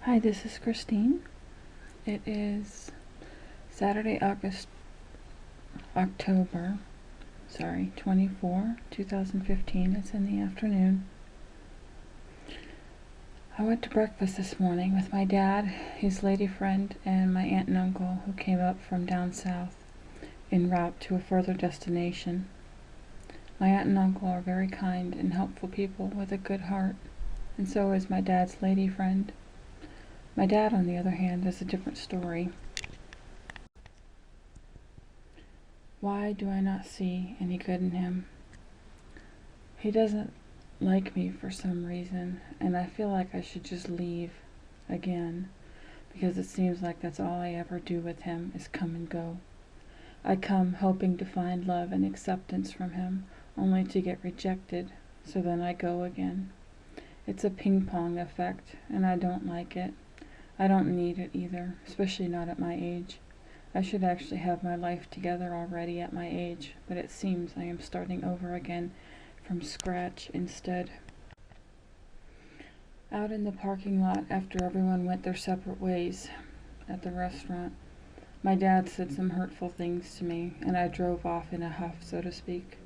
Hi, this is Christine. It is Saturday, October, 24, 2015. It's in the afternoon. I went to breakfast this morning with my dad, his lady friend, and my aunt and uncle who came up from down south en route to a further destination. My aunt and uncle are very kind and helpful people with a good heart, and so is my dad's lady friend. My dad, on the other hand, has a different story. Why do I not see any good in him? He doesn't like me for some reason, and I feel like I should just leave again, because it seems like that's all I ever do with him is come and go. I come hoping to find love and acceptance from him, only to get rejected, so then I go again. It's a ping-pong effect, and I don't like it. I don't need it either, especially not at my age. I should actually have my life together already at my age, but it seems I am starting over again from scratch instead. Out in the parking lot after everyone went their separate ways at the restaurant, my dad said some hurtful things to me, and I drove off in a huff, so to speak.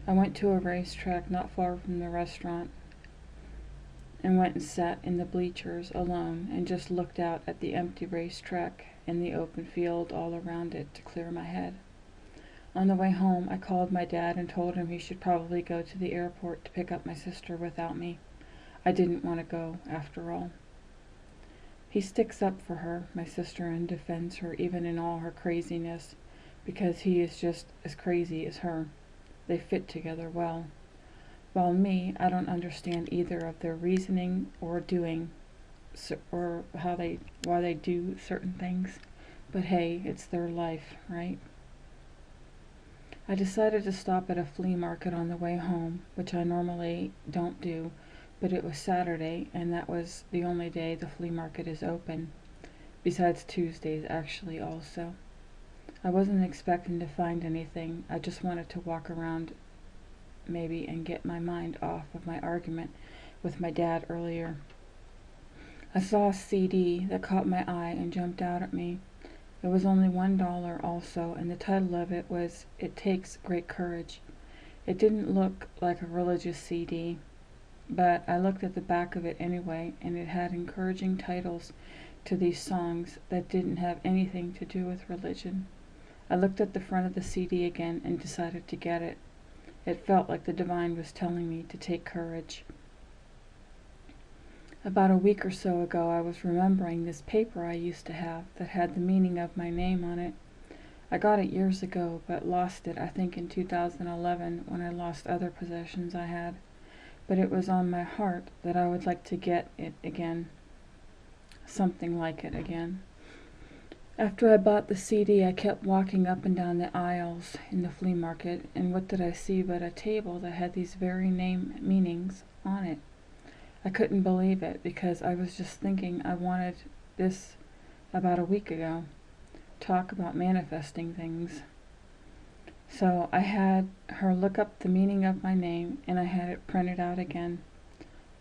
I went to a racetrack not far from the restaurant and went and sat in the bleachers alone and just looked out at the empty racetrack and the open field all around it to clear my head. On the way home, I called my dad and told him he should probably go to the airport to pick up my sister without me. I didn't want to go, after all. He sticks up for her, my sister, and defends her even in all her craziness, because he is just as crazy as her. They fit together well. While me, I don't understand either of their reasoning or doing, or why they do certain things. But hey, it's their life, right? I decided to stop at a flea market on the way home, which I normally don't do, but it was Saturday, and that was the only day the flea market is open, besides Tuesdays actually also. I wasn't expecting to find anything. I just wanted to walk around maybe and get my mind off of my argument with my dad earlier. I saw a CD that caught my eye and jumped out at me. It was only $1 also, and the title of it was "It Takes Great Courage." It didn't look like a religious CD, but I looked at the back of it anyway, and it had encouraging titles to these songs that didn't have anything to do with religion. I looked at the front of the CD again and decided to get it. It felt like the divine was telling me to take courage. About a week or so ago, I was remembering this paper I used to have that had the meaning of my name on it. I got it years ago, but lost it, I think, in 2011 when I lost other possessions I had. But it was on my heart that I would like to get it again. Something like it again. After I bought the CD, I kept walking up and down the aisles in the flea market, and what did I see but a table that had these very name meanings on it. I couldn't believe it, because I was just thinking I wanted this about a week ago. Talk about manifesting things. So I had her look up the meaning of my name, and I had it printed out again.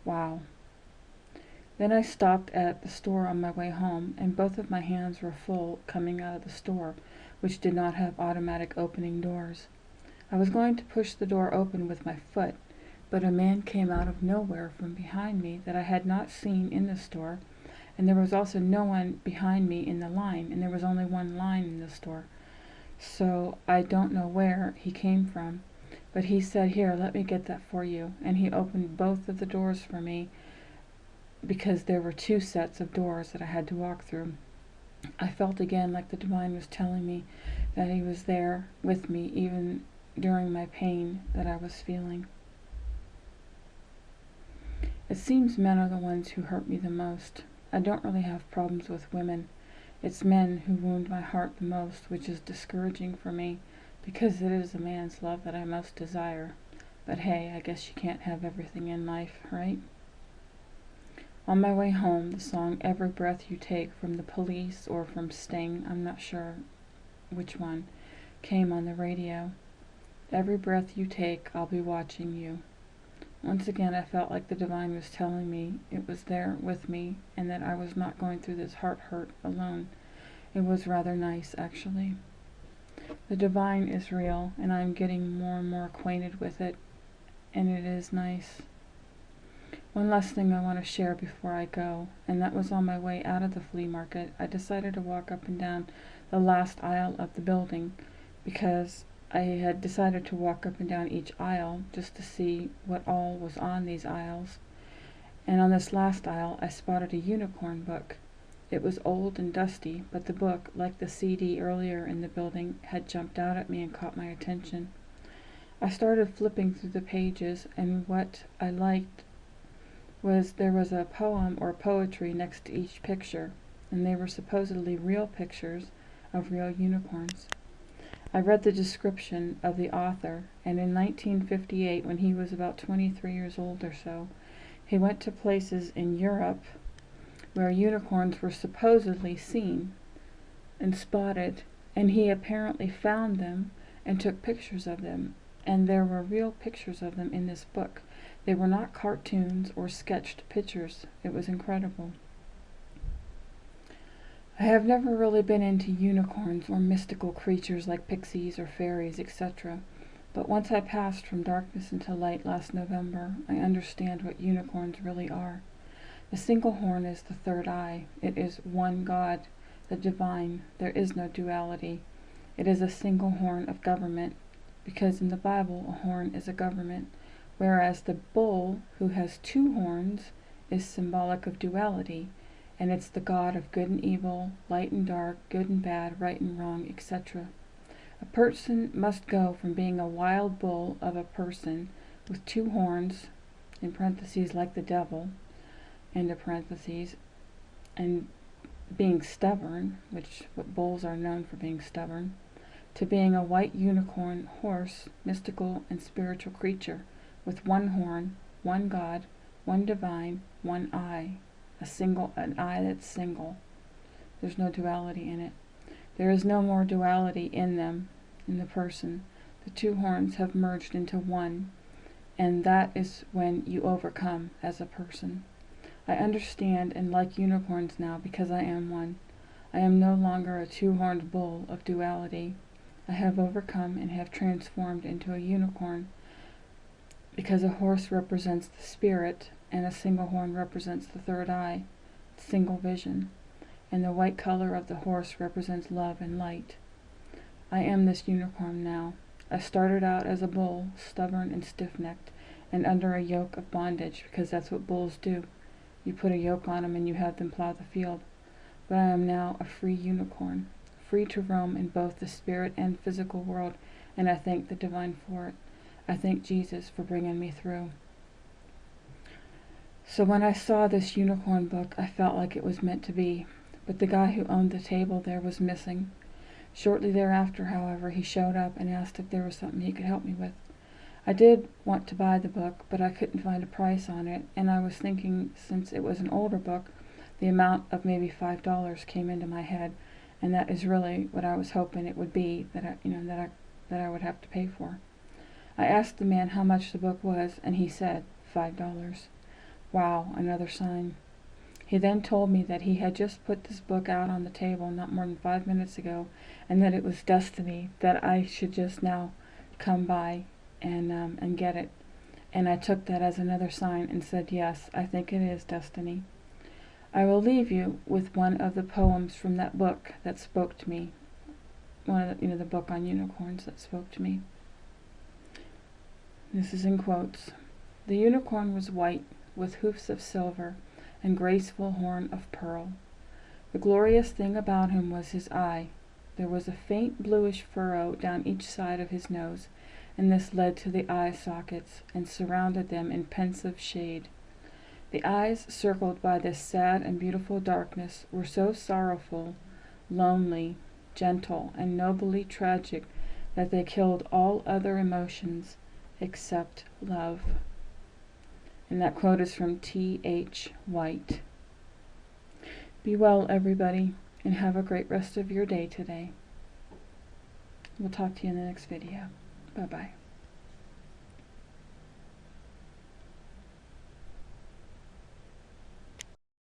Wow. Then I stopped at the store on my way home, and both of my hands were full coming out of the store, which did not have automatic opening doors. I was going to push the door open with my foot, but a man came out of nowhere from behind me that I had not seen in the store, and there was also no one behind me in the line, and there was only one line in the store. So I don't know where he came from, but he said, "Here, let me get that for you," and he opened both of the doors for me, because there were two sets of doors that I had to walk through. I felt again like the divine was telling me that he was there with me even during my pain that I was feeling. It seems men are the ones who hurt me the most. I don't really have problems with women. It's men who wound my heart the most, which is discouraging for me, because it is a man's love that I most desire. But hey, I guess you can't have everything in life, right? On my way home, the song "Every Breath You Take" from the Police or from Sting, I'm not sure which one, came on the radio. Every breath you take, I'll be watching you. Once again, I felt like the divine was telling me it was there with me and that I was not going through this heart hurt alone. It was rather nice, actually. The divine is real, and I'm getting more and more acquainted with it, and it is nice. One last thing I want to share before I go, and that was on my way out of the flea market. I decided to walk up and down the last aisle of the building because I had decided to walk up and down each aisle just to see what all was on these aisles. And on this last aisle, I spotted a unicorn book. It was old and dusty, but the book, like the CD earlier in the building, had jumped out at me and caught my attention. I started flipping through the pages, and what I liked was there was a poem or poetry next to each picture, and they were supposedly real pictures of real unicorns. I read the description of the author, and in 1958, when he was about 23 years old or so, he went to places in Europe where unicorns were supposedly seen and spotted, and he apparently found them and took pictures of them, and there were real pictures of them in this book. They were not cartoons or sketched pictures. It was incredible. I have never really been into unicorns or mystical creatures like pixies or fairies, etc. But once I passed from darkness into light last November, I understand what unicorns really are. The single horn is the third eye. It is one God, the divine. There is no duality. It is a single horn of government, because in the Bible a horn is a government, whereas the bull, who has two horns, is symbolic of duality, and it's the God of good and evil, light and dark, good and bad, right and wrong, etc. A person must go from being a wild bull of a person with two horns, in parentheses like the devil, into parentheses, and being stubborn, which what bulls are known for being stubborn, to being a white unicorn horse, mystical and spiritual creature, with one horn, one God, one divine, one eye, an eye that's single. There's no duality in it. There is no more duality in them, in the person. The two horns have merged into one, and that is when you overcome as a person. I understand and like unicorns now because I am one. I am no longer a two-horned bull of duality. I have overcome and have transformed into a unicorn, because a horse represents the spirit and a single horn represents the third eye, single vision, and the white color of the horse represents love and light. I am this unicorn now. I started out as a bull, stubborn and stiff-necked, and under a yoke of bondage, because that's what bulls do. You put a yoke on them and you have them plow the field. But I am now a free unicorn, free to roam in both the spirit and physical world, and I thank the divine for it. I thank Jesus for bringing me through. So when I saw this unicorn book, I felt like it was meant to be, but the guy who owned the table there was missing. Shortly thereafter, however, he showed up and asked if there was something he could help me with. I did want to buy the book, but I couldn't find a price on it, and I was thinking, since it was an older book, the amount of maybe $5 came into my head, and that is really what I was hoping it would be that I would have to pay for. I asked the man how much the book was, and he said $5. Wow, another sign. He then told me that he had just put this book out on the table not more than 5 minutes ago, and that it was destiny, that I should just now come by and get it. And I took that as another sign and said, yes, I think it is destiny. I will leave you with one of the poems from that book that spoke to me. One of the book on unicorns that spoke to me. This is in quotes. The unicorn was white, with hoofs of silver, and graceful horn of pearl. The glorious thing about him was his eye. There was a faint bluish furrow down each side of his nose, and this led to the eye sockets, and surrounded them in pensive shade. The eyes, circled by this sad and beautiful darkness, were so sorrowful, lonely, gentle, and nobly tragic that they killed all other emotions except love. And that quote is from T.H. White. Be well, everybody, and have a great rest of your day today. We'll talk to you in the next video. Bye-bye.